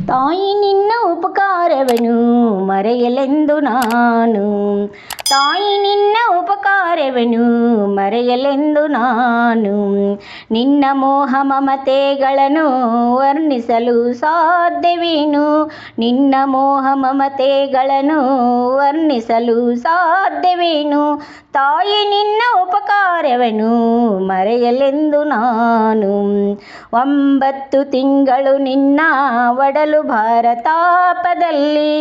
ತಾಯಿ ನಿನ್ನ ಉಪಕಾರವನ್ನು ಮರೆಯಲೆಂದು ನಾನು, ತಾಯಿ ನಿನ್ನ ಉಪಕಾರವನ್ನು ಮರೆಯಲೆಂದು ನಾನು, ನಿನ್ನ ಮೋಹ ಮಮತೆಗಳನ್ನು ವರ್ಣಿಸಲು ಸಾಧ್ಯವೇನು, ನಿನ್ನ ಮೋಹ ಮಮತೆಗಳನ್ನು ವರ್ಣಿಸಲು ಸಾಧ್ಯವೇನು, ತಾಯಿ ನಿನ್ನ ಉಪಕಾರವನ್ನು ಮರೆಯಲೆಂದು ನಾನು. 9 ತಿಂಗಳು ನಿನ್ನ ಒಡಲು ಭಾರತಾಪದಲ್ಲಿ,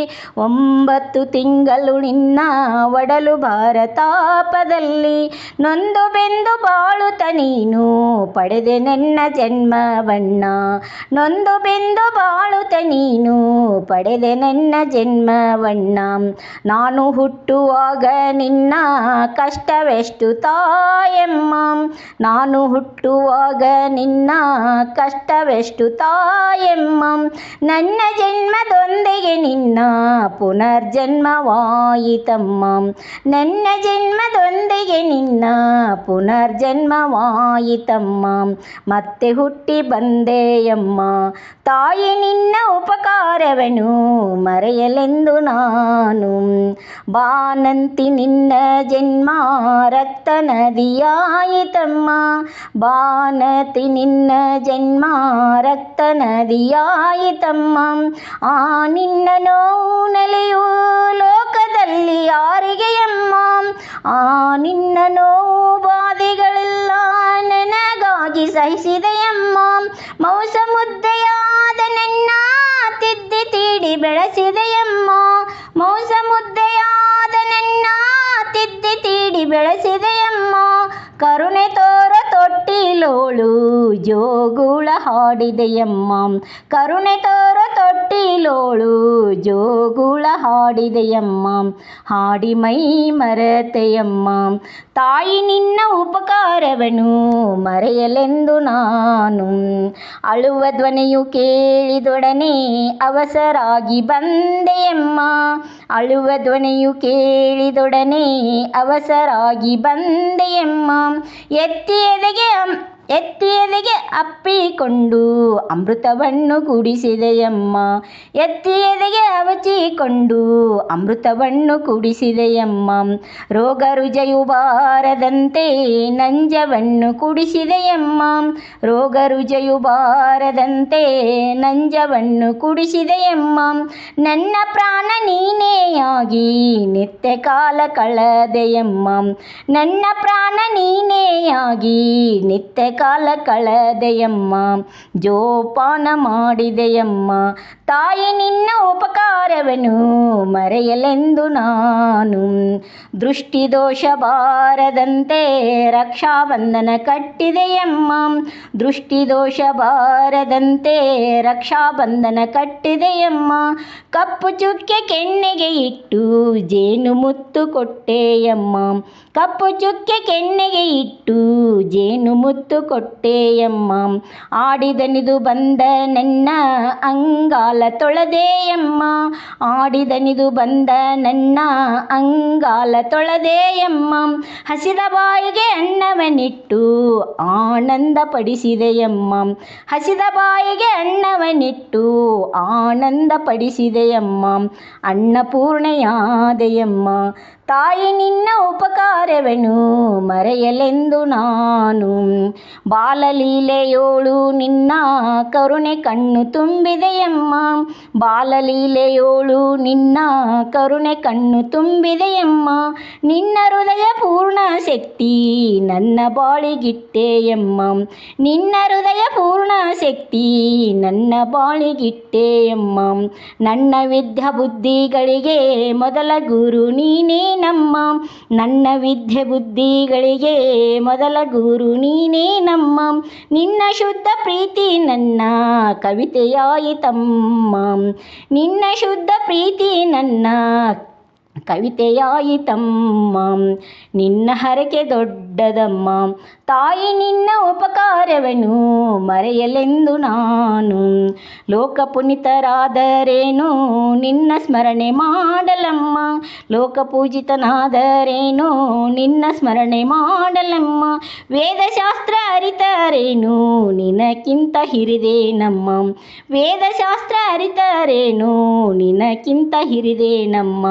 9 ತಿಂಗಳು ನಿನ್ನ ಒಡಲು ಭಾರತಾಪದಲ್ಲಿ, ನೊಂದು ಬೆಂದು ಬಾಳುತ್ತ ನೀನು ಪಡೆದೆ ನನ್ನ ಜನ್ಮವನ್ನ, ನೊಂದು ಬೆಂದು ಬಾಳುತ್ತ ನೀನು ಪಡೆದೆ ನನ್ನ ಜನ್ಮವನ್ನ. ನಾನು ಹುಟ್ಟುವಾಗ ನಿನ್ನ ಕಷ್ಟವೆಷ್ಟು ತಾಯಮ್ಮ, ನಾನು ಹುಟ್ಟುವಾಗ ನಿನ್ನ ಕಷ್ಟವೆಷ್ಟು ತಾಯಮ್ಮ, ನನ್ನ ಜನ್ಮದೊಂದಿಗೆ ನಿನ್ನ ಪುನರ್ಜನ್ಮವಾಯಿತಮ್ಮ, ನನ್ನ ಜನ್ಮದೊಂದಿಗೆ ನಿನ್ನ ಪುನರ್ಜನ್ಮವಾಯಿತಮ್ಮ, ಮತ್ತೆ ಹುಟ್ಟಿ ಬಂದೆಯಮ್ಮ. ತಾಯಿ ನಿನ್ನ ಉಪಕಾರವನ್ನು ಮರೆಯಲೆಂದು ನಾನು. ಬಾನಂತಿ ನಿನ್ನ ಜನ್ಮ ರಕ್ತ ನದಿಯಾಯಿತಮ್ಮ, ಬಾನತಿ ನಿನ್ನ ಜನ್ಮ ರಕ್ತ ನದಿಯಾಯಿತಮ್ಮ, ಆ ನಿನ್ನ ನೋವು ನಲಿಯು ಲೋಕದಲ್ಲಿ ಯಾರಿಗೆಯಮ್ಮ, ಆ ನಿನ್ನ ನೋವು ಬಾಧೆಗಳೆಲ್ಲ ನನಗಾಗಿ ಸಹಿಸಿದೆಯಮ್ಮ, ಮೌಸ ಮುದ್ದೆಯಾದ ನನ್ನ ತಿದ್ದಿ ತೀಡಿ ಬೆಳೆಸಿದೆಯಮ್ಮ, ಮೌಸ ಮುದ್ದೆಯಾದ ನನ್ನ ತಿದ್ದಿ ತೀಡಿ ಬೆಳೆಸಿದೆಯಮ್ಮ, ಕರುಣೆ ತೋರ ತೊಟ್ಟಿಲೋಳು ಜೋಗುಳ ಹಾಡಿದೆಯಮ್ಮ, ಕರುಣೆ ತೋರ ತೊಟ್ಟಿಲೋಳು ಜೋಗುಳ ಹಾಡಿದೆಯಮ್ಮ, ಹಾಡಿ ಮೈ ಮರೆತೆಯಮ್ಮ. ತಾಯಿ ನಿನ್ನ ಉಪಕಾರವನ್ನು ಮರೆಯಲೆಂದು ನಾನು. ಅಳುವ ಧ್ವನಿಯು ಕೇಳಿದೊಡನೆ ಅವಸರಾಗಿ ಬಂದೆಯಮ್ಮ, ಅಳುವ ಧ್ವನಿಯು ಕೇಳಿದೊಡನೆ ಅವಸರಾಗಿ ಬಂದೆಯಮ್ಮ, ಎತ್ತಿ ಎದೆಗೆ ಅಪ್ಪಿಕೊಂಡು ಅಮೃತವನ್ನು ಕುಡಿಸಿದೆಯಮ್ಮ, ಎತ್ತಿ ಎದೆಗೆ ಅವಚಿಕೊಂಡು ಅಮೃತವನ್ನು ಕುಡಿಸಿದೆಯಮ್ಮ, ರೋಗ ರುಜೆಯು ಬಾರದಂತೆ ನಂಜವನ್ನು ಕುಡಿಸಿದೆಯಮ್ಮ, ರೋಗ ರುಜೆಯು ಬಾರದಂತೆ ನಂಜವನ್ನು ಕುಡಿಸಿದೆಯಮ್ಮ, ನನ್ನ ಪ್ರಾಣ ನೀನೆಯಾಗಿ ನಿತ್ಯ ಕಾಲ ಕಳೆದೆಯಮ್ಮ, ನನ್ನ ಪ್ರಾಣ ನೀನೆಯಾಗಿ ನಿತ್ಯ ಕಾಲ ಕಳೆದೆಯಮ್ಮ, ಜೋಪಾನ ಮಾಡಿದೆಯಮ್ಮ. ತಾಯಿ ನಿನ್ನ ಉಪಕಾರವನ್ನು ಮರೆಯಲೆಂದು ನಾನು. ದೃಷ್ಟಿದೋಷ ಬಾರದಂತೆ ರಕ್ಷಾಬಂಧನ ಕಟ್ಟಿದೆಯಮ್ಮ, ದೃಷ್ಟಿದೋಷ ಬಾರದಂತೆ ರಕ್ಷಾಬಂಧನ ಕಟ್ಟಿದೆಯಮ್ಮ, ಕಪ್ಪು ಚುಕ್ಕೆ ಕೆನ್ನೆಗೆ ಇಟ್ಟು ಜೇನು ಮುತ್ತು ಕೊಟ್ಟೆಯಮ್ಮ, ಕಪ್ಪು ಚುಕ್ಕೆ ಕೆನ್ನೆಗೆ ಇಟ್ಟು ಜೇನು ಮುತ್ತು ಕೊಟ್ಟೆಯಮ್ಮ, ಆಡಿದನಿದು ಬಂದ ನನ್ನ ಅಂಗಾಲ ತೊಳೆದೆಯಮ್ಮ, ಆಡಿದನಿದು ಬಂದ ನನ್ನ ಅಂಗಾಲ ತೊಳೆದೆಯಮ್ಮ, ಹಸಿದ ಬಾಯಿಗೆ ಅನ್ನವನಿಟ್ಟು ಆನಂದ ಪಡಿಸಿದೆಯಮ್ಮ, ಹಸಿದ ಬಾಯಿಗೆ ಅನ್ನವನಿಟ್ಟು ಆನಂದ ಪಡಿಸಿದೆಯಮ್ಮ, ಅನ್ನಪೂರ್ಣೆಯಾದೆಯಮ್ಮ. ತಾಯಿ ನಿನ್ನ ಉಪಕಾರವನ್ನು ಮರೆಯಲೆಂದು ನಾನು. ಬಾಲಲೀಲೆಯೋಳು ನಿನ್ನ ಕರುಣೆ ಕಣ್ಣು ತುಂಬಿದೆಯಮ್ಮ, ಬಾಲಲೀಲೆಯೋಳು ನಿನ್ನ ಕರುಣೆ ಕಣ್ಣು ತುಂಬಿದೆಯಮ್ಮ, ನಿನ್ನ ಹೃದಯ ಪೂರ್ಣ ಶಕ್ತಿ ನನ್ನ ಬಾಳಿಗಿಟ್ಟೆಯಮ್ಮ, ನಿನ್ನ ಹೃದಯ ಪೂರ್ಣ ಶಕ್ತಿ ನನ್ನ ಬಾಳಿಗಿಟ್ಟೆಯಮ್ಮ, ನನ್ನ ವಿದ್ಯಾ ಬುದ್ಧಿಗಳಿಗೆ ಮೊದಲ ಗುರು ನೀನೇನಮ್ಮ, ನನ್ನ ವಿದ್ಯೆ ಬುದ್ಧಿಗಳಿಗೆ ಮೊದಲ ಗುರು ನೀನೇನಮ್ಮ, ನಿನ್ನ ಶುದ್ಧ ಪ್ರೀತಿ ನನ್ನ ಕವಿತೆಯಾಯಿತಮ್ಮ, ನಿನ್ನ ಶುದ್ಧ ಪ್ರೀತಿ ನನ್ನ ಕವಿತೆಯಾಯಿತಮ್ಮ. ನಿನ್ನ ಹರಕೆ ದೊಡ್ಡದಮ್ಮ, ತಾಯಿ ನಿನ್ನ ಉಪಕಾರವನ್ನು ಮರೆಯಲೆಂದು ನಾನು. ಲೋಕಪುನೀತರಾದರೇನು ನಿನ್ನ ಸ್ಮರಣೆ ಮಾಡಲಮ್ಮ, ಲೋಕಪೂಜಿತನಾದರೇನು ನಿನ್ನ ಸ್ಮರಣೆ ಮಾಡಲಮ್ಮ. ವೇದಶಾಸ್ತ್ರ ಅರಿತರೇನು ನಿನಕ್ಕಿಂತ ಹಿರಿದೇನಮ್ಮ, ವೇದಶಾಸ್ತ್ರ ಅರಿತರೇನು ನಿನಕ್ಕಿಂತ ಹಿರಿದೇನಮ್ಮ.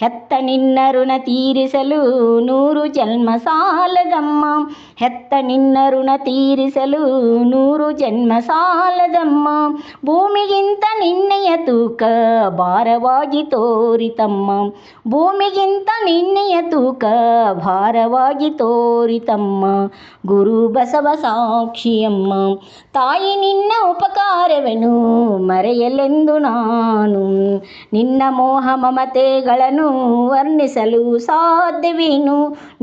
ಹೆತ್ತ ನಿನ್ನ ಋಣ ತೀರಿಸಲು 100 ಜನ್ಮ ಸಾಲದಮ್ಮ, ಹೆತ್ತ ನಿನ್ನ ಋಣ ತೀರಿಸಲು 100 ಜನ್ಮ ಸಾಲದಮ್ಮ. ಭೂಮಿಗಿಂತ ನಿನ್ನೆಯ ತೂಕ ಭಾರವಾಗಿ ತೋರಿತಮ್ಮ, ಭೂಮಿಗಿಂತ ನಿನ್ನೆಯ ತೂಕ ಭಾರವಾಗಿ ತೋರಿತಮ್ಮ. ಗುರು ಬಸವ ಸಾಕ್ಷಿಯಮ್ಮ, ತಾಯಿ ನಿನ್ನ ಉಪಕಾರವನ್ನು ಮರೆಯಲೆಂದು ನಾನು. ನಿನ್ನ ಮೋಹ ಮಮತೆಗಳನ್ನು ವರ್ಣಿಸಲು ಸಾಧ್ಯವೇನು,